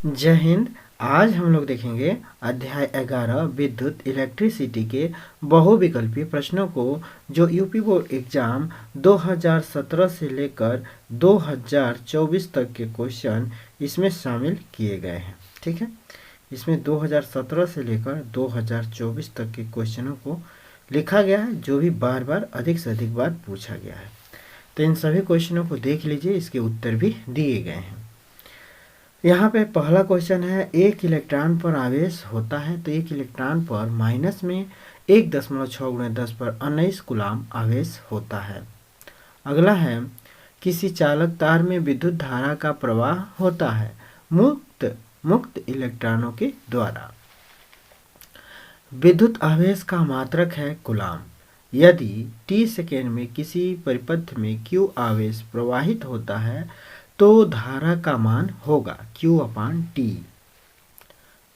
जय हिंद। आज हम लोग देखेंगे अध्याय 11 विद्युत इलेक्ट्रिसिटी के बहुविकल्पीय प्रश्नों को जो यूपी बोर्ड एग्जाम 2017 से लेकर 2024 तक के क्वेश्चन इसमें शामिल किए गए हैं। ठीक है, इसमें 2017 से लेकर 2024 तक के क्वेश्चनों को लिखा गया है जो भी बार बार अधिक से अधिक बार पूछा गया है। तो इन सभी क्वेश्चनों को देख लीजिए, इसके उत्तर भी दिए गए हैं। यहाँ पे पहला क्वेश्चन है, एक इलेक्ट्रॉन पर आवेश होता है तो एक इलेक्ट्रॉन पर माइनस में 1.6 × 10 पर 19 कूलाम आवेश होता है। अगला है, किसी चालक तार में विद्युत धारा का प्रवाह होता है मुक्त मुक्त इलेक्ट्रॉनों के द्वारा। विद्युत आवेश का मात्रक है कूलाम। यदि t सेकेंड में किसी परिपथ में q आवेश प्रवाहित होता है तो धारा का मान होगा Q/T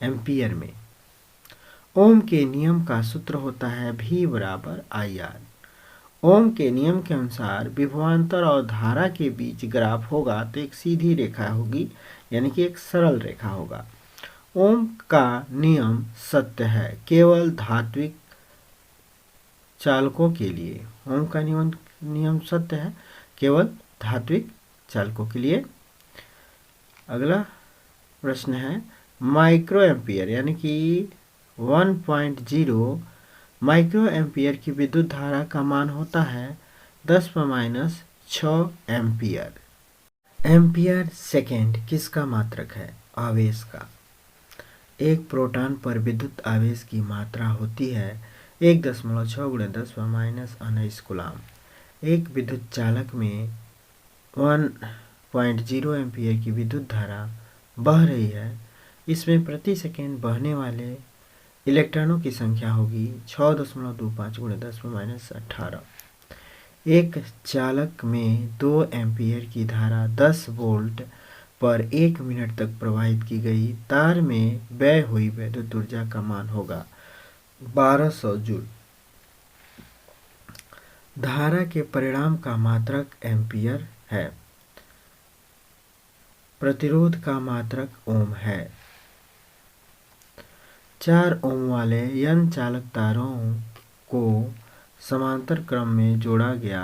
एम्पियर में। ओम के नियम का सूत्र होता है V = IR। ओम के नियम के अनुसार विभवांतर और धारा के बीच ग्राफ होगा तो एक सीधी रेखा होगी, यानी कि एक सरल रेखा होगा। ओम का नियम सत्य है केवल धात्विक चालकों के लिए। ओम का नियम सत्य है केवल धात्विक चालकों के लिए। अगला प्रश्न है, माइक्रो एम्पियर यानी कि 1.0 माइक्रो एम्पियर की विद्युत धारा का मान होता है 10⁻⁶ एम्पियर। एम्पियर सेकेंड किसका मात्रक है? आवेश का। एक प्रोटॉन पर विद्युत आवेश की मात्रा होती है 1.6 × 10⁻⁻19 कूलाम। एक विद्युत चालक में 1.0 एम्पियर की विद्युत धारा बह रही है। इसमें प्रति सेकेंड बहने वाले इलेक्ट्रॉनों की संख्या होगी 6.25 × 10⁻18। एक चालक में 2 एम्पियर की धारा 10 वोल्ट पर 1 मिनट तक प्रवाहित की गई। तार में व्यय हुई विद्युत ऊर्जा का मान होगा 1200 जूल। धारा के परिमाण का मात्रक एम्पियर है। प्रतिरोध का मात्रक ओम है। 4 ओम वाले n चालक तारों को समांतर क्रम में जोड़ा गया।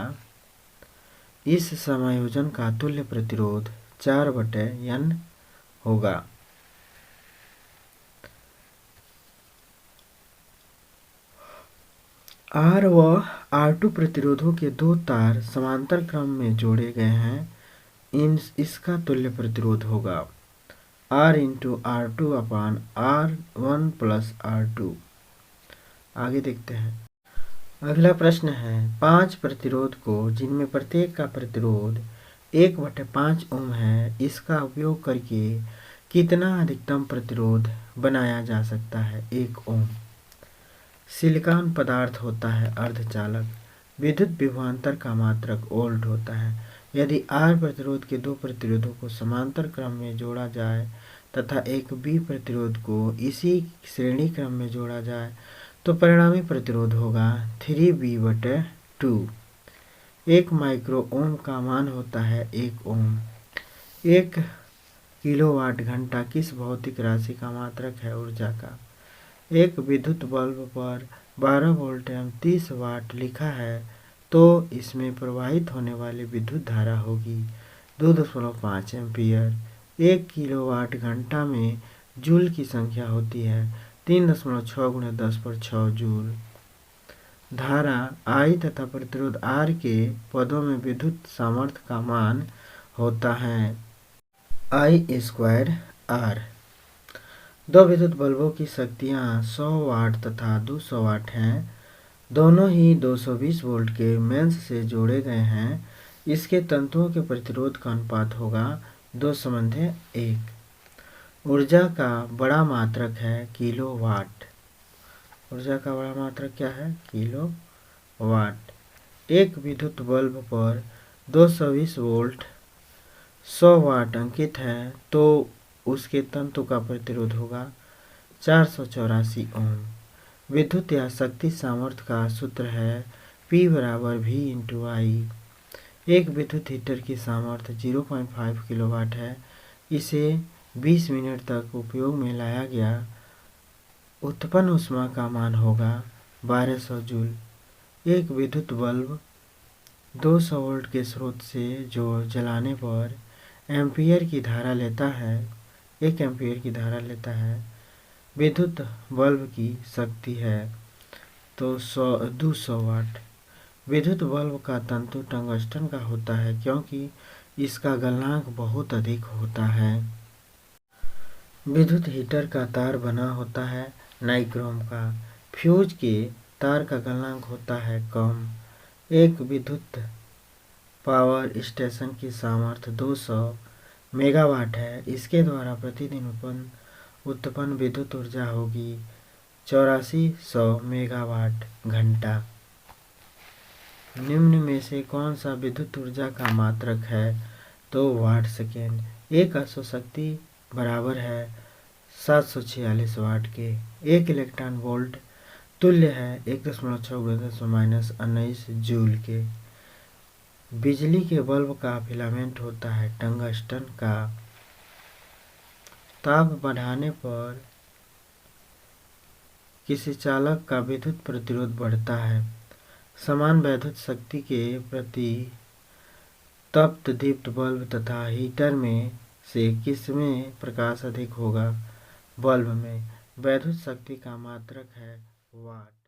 इस समायोजन का तुल्य प्रतिरोध 4/n होगा। R व R2 प्रतिरोधों के दो तार समांतर क्रम में जोड़े गए हैं। इसका तुल्य प्रतिरोध होगा R × R2/R1 + R2। आगे देखते हैं। अगला प्रश्न है, 5 प्रतिरोध को जिनमें प्रत्येक का प्रतिरोध 1/5 ओम है, इसका उपयोग करके कितना अधिकतम प्रतिरोध बनाया जा सकता है? 1 ओम। सिलिकॉन पदार्थ होता है अर्धचालक। विद्युत विभवांतर का मात्रक वोल्ट होता है। यदि R प्रतिरोध के दो प्रतिरोधों को समांतर क्रम में जोड़ा जाए तथा एक B प्रतिरोध को इसी श्रेणी क्रम में जोड़ा जाए तो परिणामी प्रतिरोध होगा 3V/2। 1 माइक्रो ओम का मान होता है 1 ओम। 1 किलोवाट घंटा किस भौतिक राशि का मात्रक है? ऊर्जा का। एक विद्युत बल्ब पर 12 वोल्ट एवं 30 वाट लिखा है तो इसमें प्रवाहित होने वाली विद्युत धारा होगी 2.5 एम्पियर। 1 किलोवाट घंटा में जूल की संख्या होती है 3.6 × 10⁶ जूल। धारा I तथा प्रतिरोध R के पदों में विद्युत सामर्थ्य का मान होता है I² R। दो विद्युत बल्बों की शक्तियाँ 100 वाट तथा 200 वाट हैं। दोनों ही 220 वोल्ट के मेंस से जोड़े गए हैं। इसके तंतुओं के प्रतिरोध का अनुपात होगा 2:1। ऊर्जा का बड़ा मात्रक है किलोवाट। ऊर्जा का बड़ा मात्रक क्या है? किलोवाट। एक विद्युत बल्ब पर 220 वोल्ट 100 वाट अंकित है तो उसके तंतु का प्रतिरोध होगा 484 ओम। विद्युत या शक्ति सामर्थ्य का सूत्र है P = V × I। एक विद्युत हीटर की सामर्थ्य 0.5 किलोवाट है। इसे 20 मिनट तक उपयोग में लाया गया, उत्पन्न ऊष्मा का मान होगा 1200 जूल। एक विद्युत बल्ब 200 वोल्ट के स्रोत से जो जलाने पर एम्पीयर की धारा लेता है 1 एम्पीयर की धारा लेता है, विद्युत बल्ब की शक्ति है तो 200 वाट। विद्युत बल्ब का तंतु टंगस्टन का होता है क्योंकि इसका गलनांक बहुत अधिक होता है। विद्युत हीटर का तार बना होता है नाइक्रोम का। फ्यूज के तार का गलनांक होता है कम। एक विद्युत पावर स्टेशन की सामर्थ्य 200 मेगावाट है। इसके द्वारा प्रतिदिन उत्पन्न विद्युत ऊर्जा होगी 8400 मेगावाट घंटा। निम्न में से कौन सा विद्युत ऊर्जा का मात्रक है तो वाट सेकेंड। एक अश्वशक्ति बराबर है 746 वाट के। एक इलेक्ट्रॉन वोल्ट तुल्य है 1.6 - 19 जूल के। बिजली के बल्ब का फिलामेंट होता है टंगस्टन का। ताप बढ़ाने पर किसी चालक का विद्युत प्रतिरोध बढ़ता है। समान वैद्युत शक्ति के प्रति तप्त दीप्त बल्ब तथा हीटर में से किसमें प्रकाश अधिक होगा? बल्ब में। वैद्युत शक्ति का मात्रक है वाट।